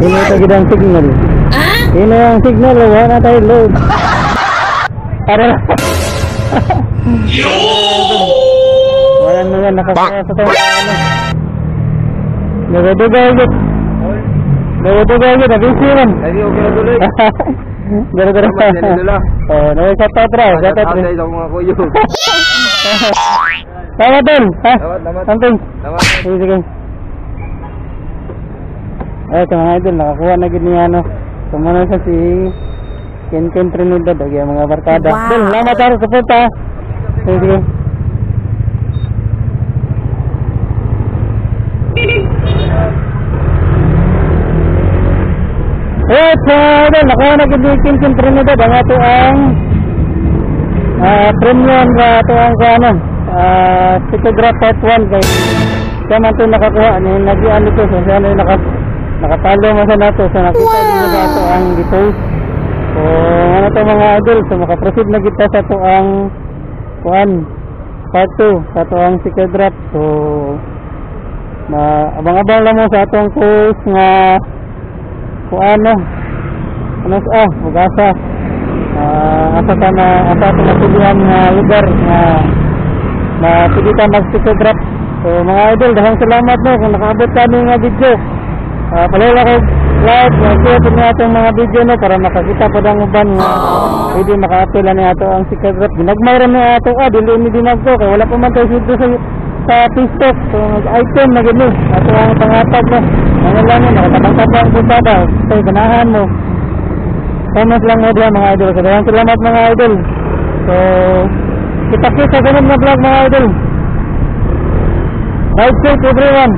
Ini ito gidang signal. Ini ang signal, wala na tayo load. Para wala na yan, nakasaya sa tayo. Nagaduga agad. Nagaduga agad, nabisi man. Lagi okay na tuloy. Gara-gara. Oh, nagkata atrás, kata atrás. Sa mga kuyo. Tama din, ha? Damat. Samping. Damat. Sige. Ay, ito mga idol, nakakuha na gini ano. Sumano sa si Ken Trinidad, yung mga barkada. Wow. Dil, salamat sa support ha. Sige. Yes, idol, nakuha na gini Ken Trinidad. Ang ato ang premium na ato ang ano. Photograph part 1 kay kaya man ito nakakuha nag-ian ito so siya na nakapalo mo sa nato so nakita din sa ato ang details so ano ito mga idol so makaproceed na kita sa ito ang kuan part 2 sa ito ang photograph so abang-abang lang mo sa ito ang course nga kuan ano sa ugasa asa ka na asa ito napilihan nga lugar nga pwede ka mag-photograph. So mga idol, dalang salamat mo kung nakaabot kami nga video. Palala ko live, mag-share po na itong mga video no para makakita pa ng uban nga pwede maka-apela na ito ang photograph. Ginagmayran na ito, dili ni dinag ko kaya wala pa man tayo video sa TikTok. So item na gini, ito ang pangatag mo. Ano lang yun, nakatabang-tabang po baba. So ganahan mo. Comment lang mo diyan mga idol. So dalang salamat mga idol. So kita-kita sa ganun na vlog mga idol. Ride safe everyone.